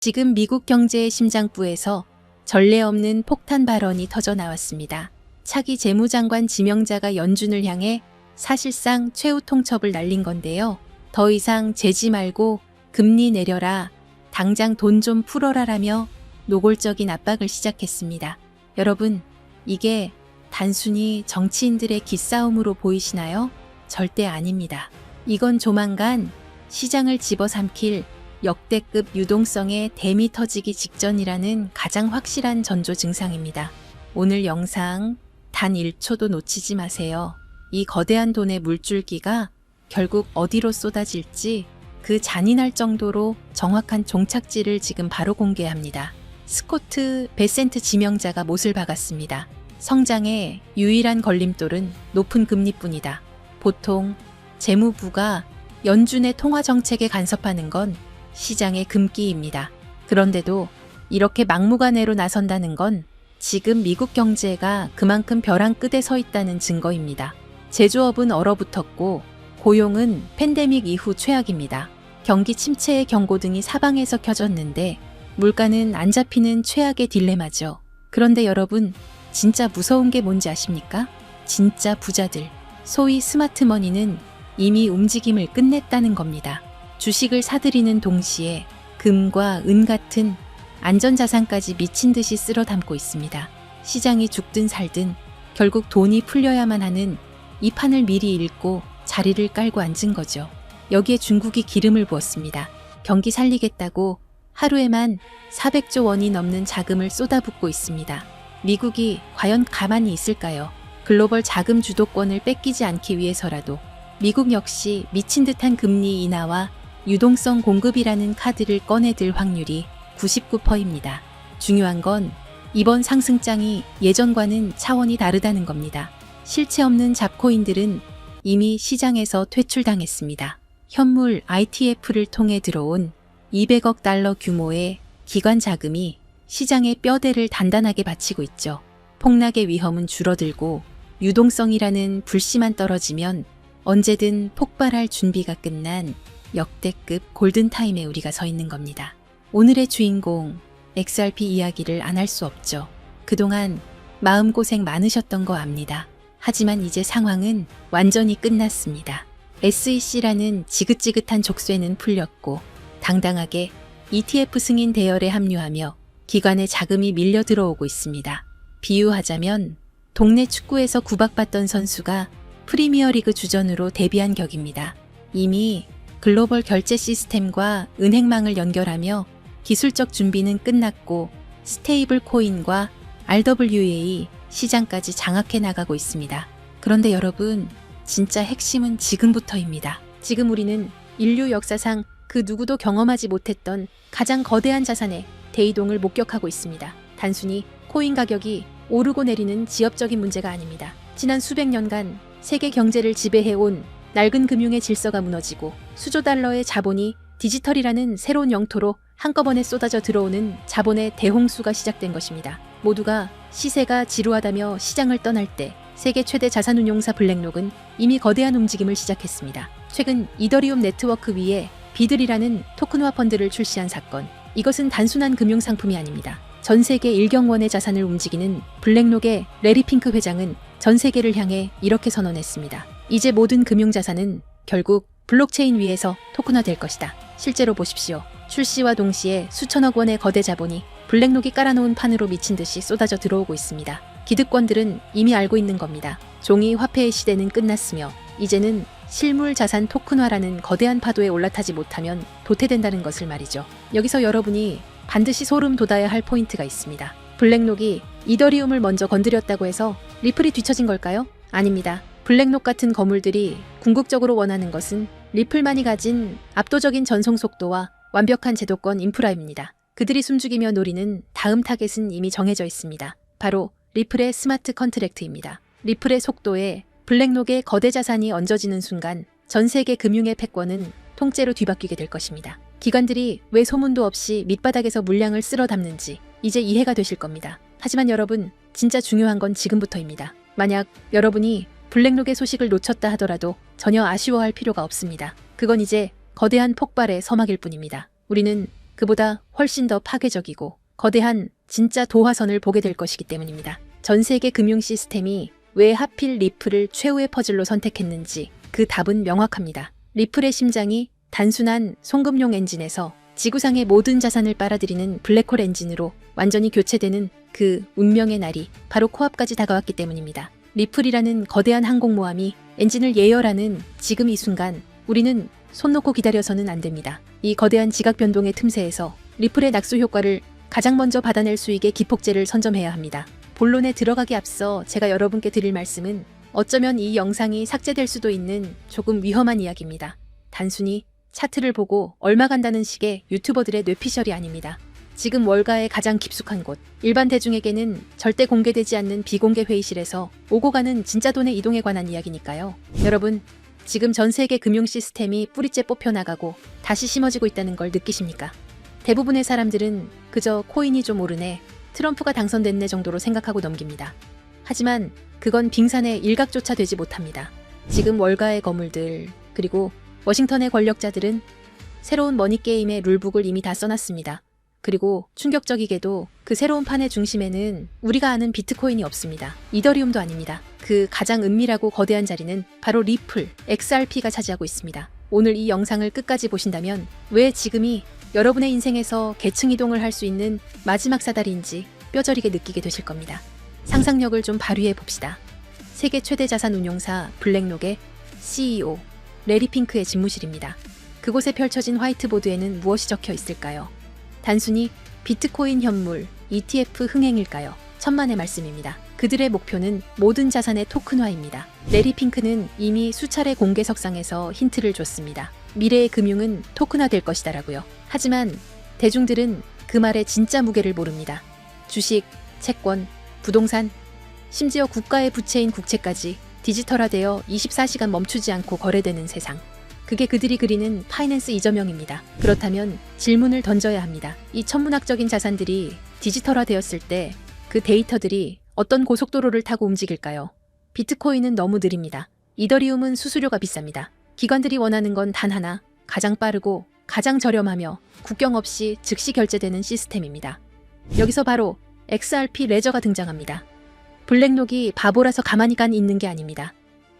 지금 미국 경제의 심장부에서 전례 없는 폭탄 발언이 터져 나왔습니다. 차기 재무장관 지명자가 연준을 향해 사실상 최후 통첩을 날린 건데요. 더 이상 재지 말고 금리 내려라, 당장 돈 좀 풀어라라며 노골적인 압박을 시작했습니다. 여러분, 이게 단순히 정치인들의 기싸움으로 보이시나요? 절대 아닙니다. 이건 조만간 시장을 집어삼킬 역대급 유동성의 댐이 터지기 직전이라는 가장 확실한 전조 증상입니다. 오늘 영상 단 1초도 놓치지 마세요. 이 거대한 돈의 물줄기가 결국 어디로 쏟아질지 그 잔인할 정도로 정확한 종착지를 지금 바로 공개합니다. 스코트 베센트 지명자가 못을 박았습니다. 성장의 유일한 걸림돌은 높은 금리뿐이다. 보통 재무부가 연준의 통화 정책에 간섭하는 건 시장의 금기입니다. 그런데도 이렇게 막무가내로 나선다는 건 지금 미국 경제가 그만큼 벼랑 끝에 서 있다는 증거입니다. 제조업은 얼어붙었고 고용은 팬데믹 이후 최악입니다. 경기 침체의 경고등이 사방에서 켜졌는데 물가는 안 잡히는 최악의 딜레마죠. 그런데 여러분, 진짜 무서운 게 뭔지 아십니까? 진짜 부자들, 소위 스마트머니는 이미 움직임을 끝냈다는 겁니다. 주식을 사들이는 동시에 금과 은 같은 안전자산까지 미친 듯이 쓸어 담고 있습니다. 시장이 죽든 살든 결국 돈이 풀려야만 하는 이 판을 미리 읽고 자리를 깔고 앉은 거죠. 여기에 중국이 기름을 부었습니다. 경기 살리겠다고 하루에만 400조 원이 넘는 자금을 쏟아붓고 있습니다. 미국이 과연 가만히 있을까요? 글로벌 자금 주도권을 뺏기지 않기 위해서라도 미국 역시 미친 듯한 금리 인하와 유동성 공급이라는 카드를 꺼내들 확률이 99%입니다. 중요한 건 이번 상승장이 예전과는 차원이 다르다는 겁니다. 실체 없는 잡코인들은 이미 시장에서 퇴출당했습니다. 현물 ITF를 통해 들어온 200억 달러 규모의 기관 자금이 시장의 뼈대를 단단하게 받치고 있죠. 폭락의 위험은 줄어들고 유동성이라는 불씨만 떨어지면 언제든 폭발할 준비가 끝난 역대급 골든타임에 우리가 서 있는 겁니다. 오늘의 주인공 XRP 이야기를 안 할 수 없죠. 그동안 마음고생 많으셨던 거 압니다. 하지만 이제 상황은 완전히 끝났습니다. SEC라는 지긋지긋한 족쇄는 풀렸고 당당하게 ETF 승인 대열에 합류하며 기관의 자금이 밀려 들어오고 있습니다. 비유하자면 동네 축구에서 구박받던 선수가 프리미어리그 주전으로 데뷔한 격입니다. 이미 글로벌 결제 시스템과 은행망을 연결하며 기술적 준비는 끝났고 스테이블 코인과 RWA 시장까지 장악해 나가고 있습니다. 그런데 여러분, 진짜 핵심은 지금부터입니다. 지금 우리는 인류 역사상 그 누구도 경험하지 못했던 가장 거대한 자산의 대이동을 목격하고 있습니다. 단순히 코인 가격이 오르고 내리는 지엽적인 문제가 아닙니다. 지난 수백 년간 세계 경제를 지배해온 낡은 금융의 질서가 무너지고 수조 달러의 자본이 디지털이라는 새로운 영토로 한꺼번에 쏟아져 들어오는 자본의 대홍수가 시작된 것입니다. 모두가 시세가 지루하다며 시장을 떠날 때 세계 최대 자산운용사 블랙록은 이미 거대한 움직임을 시작했습니다. 최근 이더리움 네트워크 위에 비들이라는 토큰화 펀드를 출시한 사건. 이것은 단순한 금융상품이 아닙니다. 전 세계 1경원의 자산을 움직이는 블랙록의 레리 핑크 회장은 전 세계를 향해 이렇게 선언했습니다. 이제 모든 금융자산은 결국 블록체인 위에서 토큰화될 것이다. 실제로 보십시오. 출시와 동시에 수천억 원의 거대 자본이 블랙록이 깔아놓은 판으로 미친 듯이 쏟아져 들어오고 있습니다. 기득권들은 이미 알고 있는 겁니다. 종이 화폐의 시대는 끝났으며 이제는 실물 자산 토큰화라는 거대한 파도에 올라타지 못하면 도태된다는 것을 말이죠. 여기서 여러분이 반드시 소름 돋아야 할 포인트가 있습니다. 블랙록이 이더리움을 먼저 건드렸다고 해서 리플이 뒤처진 걸까요? 아닙니다. 블랙록 같은 거물들이 궁극적으로 원하는 것은 리플만이 가진 압도적인 전송 속도와 완벽한 제도권 인프라입니다. 그들이 숨죽이며 노리는 다음 타겟은 이미 정해져 있습니다. 바로 리플의 스마트 컨트랙트입니다. 리플의 속도에 블랙록의 거대 자산이 얹어지는 순간 전 세계 금융의 패권은 통째로 뒤바뀌게 될 것입니다. 기관들이 왜 소문도 없이 밑바닥에서 물량을 쓸어 담는지 이제 이해가 되실 겁니다. 하지만 여러분, 진짜 중요한 건 지금부터입니다. 만약 여러분이 블랙록의 소식을 놓쳤다 하더라도 전혀 아쉬워할 필요가 없습니다. 그건 이제 거대한 폭발의 서막일 뿐입니다. 우리는 그보다 훨씬 더 파괴적이고 거대한 진짜 도화선을 보게 될 것이기 때문입니다. 전 세계 금융 시스템이 왜 하필 리플을 최후의 퍼즐로 선택했는지 그 답은 명확합니다. 리플의 심장이 단순한 송금용 엔진에서 지구상의 모든 자산을 빨아들이는 블랙홀 엔진으로 완전히 교체되는 그 운명의 날이 바로 코앞까지 다가왔기 때문입니다. 리플이라는 거대한 항공모함이 엔진을 예열하는 지금 이 순간 우리는 손 놓고 기다려서는 안 됩니다. 이 거대한 지각 변동의 틈새에서 리플의 낙수 효과를 가장 먼저 받아낼 수 있게 기폭제를 선점해야 합니다. 본론에 들어가기 앞서 제가 여러분께 드릴 말씀은 어쩌면 이 영상이 삭제될 수도 있는 조금 위험한 이야기입니다. 단순히 차트를 보고 얼마 간다는 식의 유튜버들의 뇌피셜이 아닙니다. 지금 월가의 가장 깊숙한 곳, 일반 대중에게는 절대 공개되지 않는 비공개 회의실에서 오고 가는 진짜 돈의 이동에 관한 이야기니까요. 여러분, 지금 전 세계 금융 시스템이 뿌리째 뽑혀나가고 다시 심어지고 있다는 걸 느끼십니까? 대부분의 사람들은 그저 코인이 좀 오르네, 트럼프가 당선됐네 정도로 생각하고 넘깁니다. 하지만 그건 빙산의 일각조차 되지 못합니다. 지금 월가의 거물들, 그리고 워싱턴의 권력자들은 새로운 머니게임의 룰북을 이미 다 써놨습니다. 그리고 충격적이게도 그 새로운 판의 중심에는 우리가 아는 비트코인이 없습니다. 이더리움도 아닙니다. 그 가장 은밀하고 거대한 자리는 바로 리플, XRP가 차지하고 있습니다. 오늘 이 영상을 끝까지 보신다면 왜 지금이 여러분의 인생에서 계층 이동을 할 수 있는 마지막 사다리인지 뼈저리게 느끼게 되실 겁니다. 상상력을 좀 발휘해 봅시다. 세계 최대 자산 운용사 블랙록의 CEO 레리 핑크의 집무실입니다. 그곳에 펼쳐진 화이트보드에는 무엇이 적혀 있을까요? 단순히 비트코인 현물, ETF 흥행일까요? 천만의 말씀입니다. 그들의 목표는 모든 자산의 토큰화입니다. 레리 핑크는 이미 수차례 공개석상에서 힌트를 줬습니다. 미래의 금융은 토큰화될 것이다라고요. 하지만 대중들은 그 말의 진짜 무게를 모릅니다. 주식, 채권, 부동산, 심지어 국가의 부채인 국채까지 디지털화되어 24시간 멈추지 않고 거래되는 세상. 그게 그들이 그리는 파이낸스 이저명입니다. 그렇다면 질문을 던져야 합니다. 이 천문학적인 자산들이 디지털화되었을 때 그 데이터들이 어떤 고속도로를 타고 움직일까요? 비트코인은 너무 느립니다. 이더리움은 수수료가 비쌉니다. 기관들이 원하는 건 단 하나, 가장 빠르고 가장 저렴하며 국경 없이 즉시 결제되는 시스템입니다. 여기서 바로 XRP 레저가 등장합니다. 블랙록이 바보라서 가만히 있는 게 아닙니다.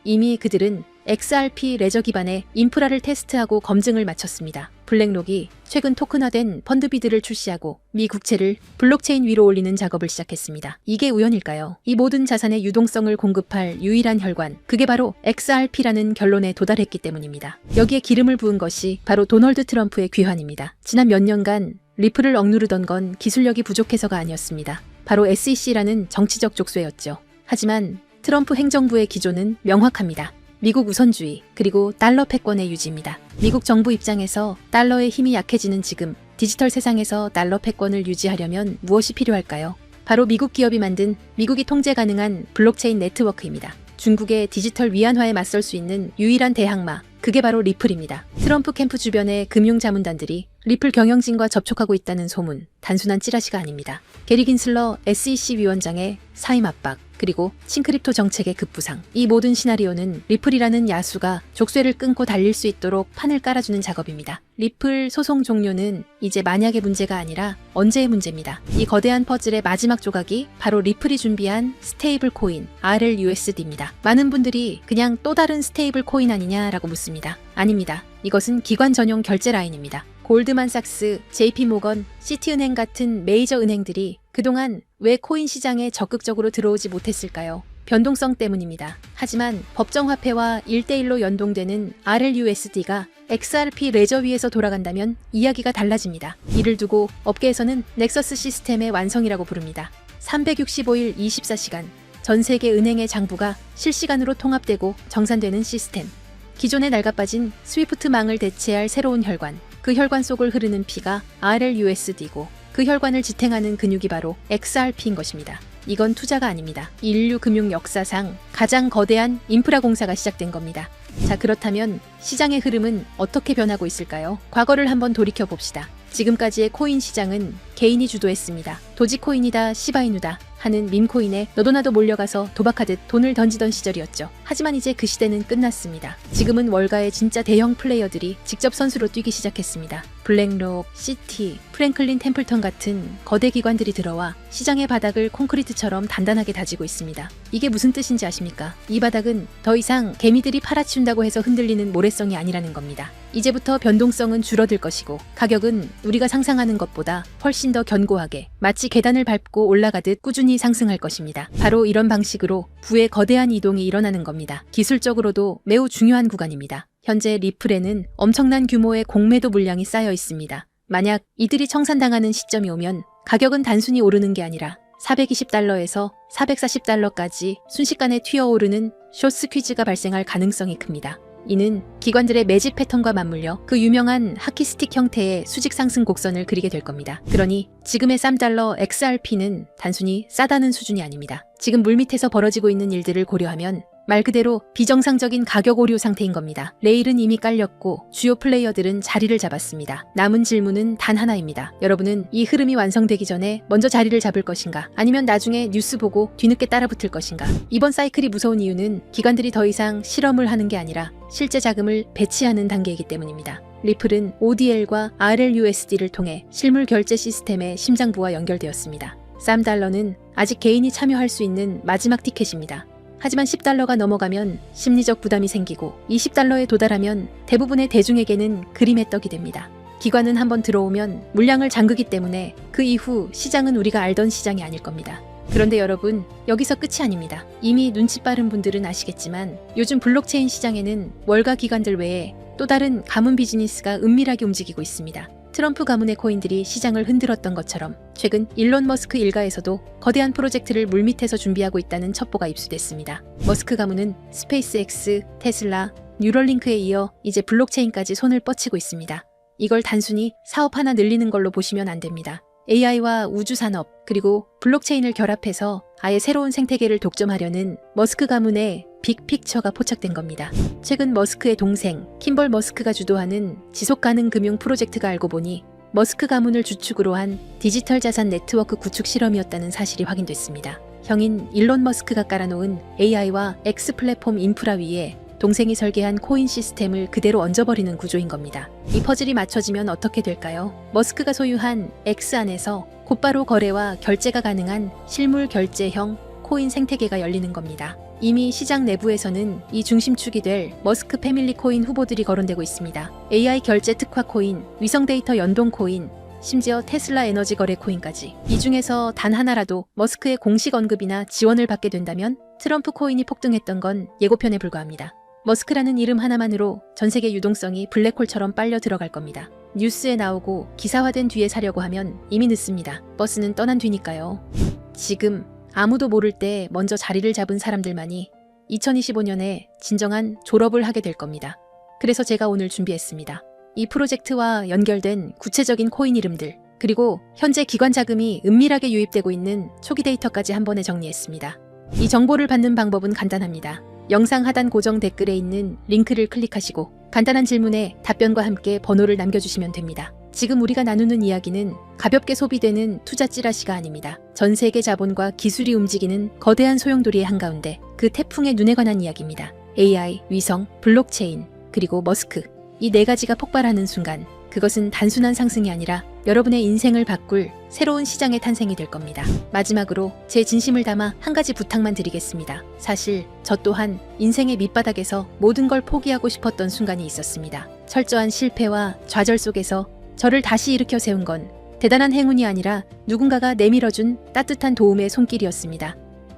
이미 그들은 XRP 레저 기반의 인프라를 테스트하고 검증을 마쳤습니다. 블랙록이 최근 토큰화된 펀드비드를 출시하고 미 국채를 블록체인 위로 올리는 작업을 시작했습니다. 이게 우연일까요? 이 모든 자산의 유동성을 공급할 유일한 혈관, 그게 바로 XRP라는 결론에 도달했기 때문입니다. 여기에 기름을 부은 것이 바로 도널드 트럼프의 귀환입니다. 지난 몇 년간 리플을 억누르던 건 기술력이 부족해서가 아니었습니다. 바로 SEC라는 정치적 족쇄였죠. 하지만 트럼프 행정부의 기조는 명확합니다. 미국 우선주의, 그리고 달러 패권의 유지입니다. 미국 정부 입장에서 달러의 힘이 약해지는 지금 디지털 세상에서 달러 패권을 유지하려면 무엇이 필요할까요? 바로 미국 기업이 만든 미국이 통제 가능한 블록체인 네트워크입니다. 중국의 디지털 위안화에 맞설 수 있는 유일한 대항마, 그게 바로 리플입니다. 트럼프 캠프 주변의 금융자문단들이 리플 경영진과 접촉하고 있다는 소문, 단순한 찌라시가 아닙니다. 게리 긴슬러 SEC 위원장의 사임 압박, 그리고 싱크립토 정책의 급부상. 이 모든 시나리오는 리플이라는 야수가 족쇄를 끊고 달릴 수 있도록 판을 깔아주는 작업입니다. 리플 소송 종료는 이제 만약의 문제가 아니라 언제의 문제입니다. 이 거대한 퍼즐의 마지막 조각이 바로 리플이 준비한 스테이블 코인 RLUSD입니다. 많은 분들이 그냥 또 다른 스테이블 코인 아니냐라고 묻습니다. 아닙니다. 이것은 기관 전용 결제 라인입니다. 골드만삭스, JP모건, 시티은행 같은 메이저 은행들이 그동안 왜 코인 시장에 적극적으로 들어오지 못했을까요? 변동성 때문입니다. 하지만 법정화폐와 1대1로 연동되는 RLUSD가 XRP 레저 위에서 돌아간다면 이야기가 달라집니다. 이를 두고 업계에서는 넥서스 시스템의 완성이라고 부릅니다. 365일 24시간 전 세계 은행의 장부가 실시간으로 통합되고 정산되는 시스템. 기존에 낡아빠진 스위프트망을 대체할 새로운 혈관. 그 혈관 속을 흐르는 피가 RLUSD고 그 혈관을 지탱하는 근육이 바로 XRP인 것입니다. 이건 투자가 아닙니다. 인류 금융 역사상 가장 거대한 인프라 공사가 시작된 겁니다. 자, 그렇다면 시장의 흐름은 어떻게 변하고 있을까요? 과거를 한번 돌이켜 봅시다. 지금까지의 코인 시장은 개인이 주도했습니다. 도지코인이다, 시바이누다. 하는 밈코인에 너도나도 몰려가서 도박하듯 돈을 던지던 시절이었죠. 하지만 이제 그 시대는 끝났습니다. 지금은 월가의 진짜 대형 플레이어들이 직접 선수로 뛰기 시작했습니다. 블랙록, 시티, 프랭클린 템플턴 같은 거대 기관들이 들어와 시장의 바닥을 콘크리트처럼 단단하게 다지고 있습니다. 이게 무슨 뜻인지 아십니까? 이 바닥은 더 이상 개미들이 팔아치운다고 해서 흔들리는 모래성이 아니라는 겁니다. 이제부터 변동성은 줄어들 것이고 가격은 우리가 상상하는 것보다 훨씬 더 견고하게 마치 계단을 밟고 올라가듯 꾸준히 상승할 것입니다. 바로 이런 방식으로 부의 거대한 이동이 일어나는 겁니다. 기술적으로도 매우 중요한 구간입니다. 현재 리플에는 엄청난 규모의 공매도 물량이 쌓여 있습니다. 만약 이들이 청산당하는 시점이 오면 가격은 단순히 오르는 게 아니라 420달러에서 440달러까지 순식간에 튀어오르는 숏스퀴즈가 발생할 가능성이 큽니다. 이는 기관들의 매집 패턴과 맞물려 그 유명한 하키스틱 형태의 수직 상승 곡선을 그리게 될 겁니다. 그러니 지금의 $3 XRP는 단순히 싸다는 수준이 아닙니다. 지금 물밑에서 벌어지고 있는 일들을 고려하면 말 그대로 비정상적인 가격 오류 상태인 겁니다. 레일은 이미 깔렸고 주요 플레이어들은 자리를 잡았습니다. 남은 질문은 단 하나입니다. 여러분은 이 흐름이 완성되기 전에 먼저 자리를 잡을 것인가? 아니면 나중에 뉴스 보고 뒤늦게 따라붙을 것인가? 이번 사이클이 무서운 이유는 기관들이 더 이상 실험을 하는 게 아니라 실제 자금을 배치하는 단계이기 때문입니다. 리플은 ODL과 RLUSD를 통해 실물 결제 시스템의 심장부와 연결되었습니다. $3는 아직 개인이 참여할 수 있는 마지막 티켓입니다. 하지만 $10가 넘어가면 심리적 부담이 생기고 $20에 도달하면 대부분의 대중에게는 그림의 떡이 됩니다. 기관은 한번 들어오면 물량을 잠그기 때문에 그 이후 시장은 우리가 알던 시장이 아닐 겁니다. 그런데 여러분, 여기서 끝이 아닙니다. 이미 눈치 빠른 분들은 아시겠지만 요즘 블록체인 시장에는 월가 기관들 외에 또 다른 가문 비즈니스가 은밀하게 움직이고 있습니다. 트럼프 가문의 코인들이 시장을 흔들었던 것처럼 최근 일론 머스크 일가에서도 거대한 프로젝트를 물밑에서 준비하고 있다는 첩보가 입수됐습니다. 머스크 가문은 스페이스X, 테슬라, 뉴럴링크에 이어 이제 블록체인까지 손을 뻗치고 있습니다. 이걸 단순히 사업 하나 늘리는 걸로 보시면 안 됩니다. AI와 우주산업 그리고 블록체인을 결합해서 아예 새로운 생태계를 독점하려는 머스크 가문의 빅픽처가 포착된 겁니다. 최근 머스크의 동생 킴벌 머스크가 주도하는 지속가능 금융 프로젝트가 알고 보니 머스크 가문을 주축으로 한 디지털 자산 네트워크 구축 실험이었다는 사실이 확인됐습니다. 형인 일론 머스크가 깔아놓은 AI와 X 플랫폼 인프라 위에 동생이 설계한 코인 시스템을 그대로 얹어버리는 구조인 겁니다. 이 퍼즐이 맞춰지면 어떻게 될까요? 머스크가 소유한 X 안에서 곧바로 거래와 결제가 가능한 실물 결제형 코인 생태계가 열리는 겁니다. 이미 시장 내부에서는 이 중심축이 될 머스크 패밀리 코인 후보들이 거론되고 있습니다. AI 결제 특화 코인, 위성 데이터 연동 코인, 심지어 테슬라 에너지 거래 코인까지. 이 중에서 단 하나라도 머스크의 공식 언급이나 지원을 받게 된다면 트럼프 코인이 폭등했던 건 예고편에 불과합니다. 머스크라는 이름 하나만으로 전 세계 유동성이 블랙홀처럼 빨려 들어갈 겁니다. 뉴스에 나오고 기사화된 뒤에 사려고 하면 이미 늦습니다. 버스는 떠난 뒤니까요. 지금 아무도 모를 때 먼저 자리를 잡은 사람들만이 2025년에 진정한 졸업을 하게 될 겁니다. 그래서 제가 오늘 준비했습니다. 이 프로젝트와 연결된 구체적인 코인 이름들, 그리고 현재 기관 자금이 은밀하게 유입되고 있는 초기 데이터까지 한 번에 정리했습니다. 이 정보를 받는 방법은 간단합니다. 영상 하단 고정 댓글에 있는 링크를 클릭하시고 간단한 질문에 답변과 함께 번호를 남겨주시면 됩니다. 지금 우리가 나누는 이야기는 가볍게 소비되는 투자 찌라시가 아닙니다. 전 세계 자본과 기술이 움직이는 거대한 소용돌이의 한가운데 그 태풍의 눈에 관한 이야기입니다. AI, 위성, 블록체인, 그리고 머스크. 이 네 가지가 폭발하는 순간 그것은 단순한 상승이 아니라 여러분의 인생을 바꿀 새로운 시장의 탄생이 될 겁니다. 마지막으로 제 진심을 담아 한 가지 부탁만 드리겠습니다. 사실 저 또한 인생의 밑바닥에서 모든 걸 포기하고 싶었던 순간이 있었습니다. 철저한 실패와 좌절 속에서 저를 다시 일으켜 세운 건 대단한 행운이 아니라 누군가가 내밀어준 따뜻한 도움의 손길이었습니다.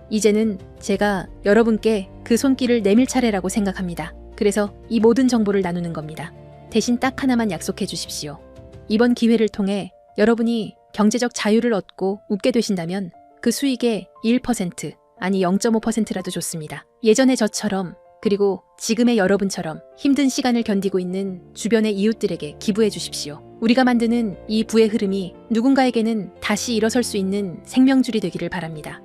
이제는 제가 여러분께 그 손길을 내밀 차례라고 생각합니다. 그래서 이 모든 정보를 나누는 겁니다. 대신 딱 하나만 약속해 주십시오. 이번 기회를 통해 여러분이 경제적 자유를 얻고 웃게 되신다면 그 수익의 1% 아니 0.5%라도 좋습니다. 예전의 저처럼 그리고 지금의 여러분처럼 힘든 시간을 견디고 있는 주변의 이웃들에게 기부해 주십시오. 우리가 만드는 이 부의 흐름이 누군가에게는 다시 일어설 수 있는 생명줄이 되기를 바랍니다.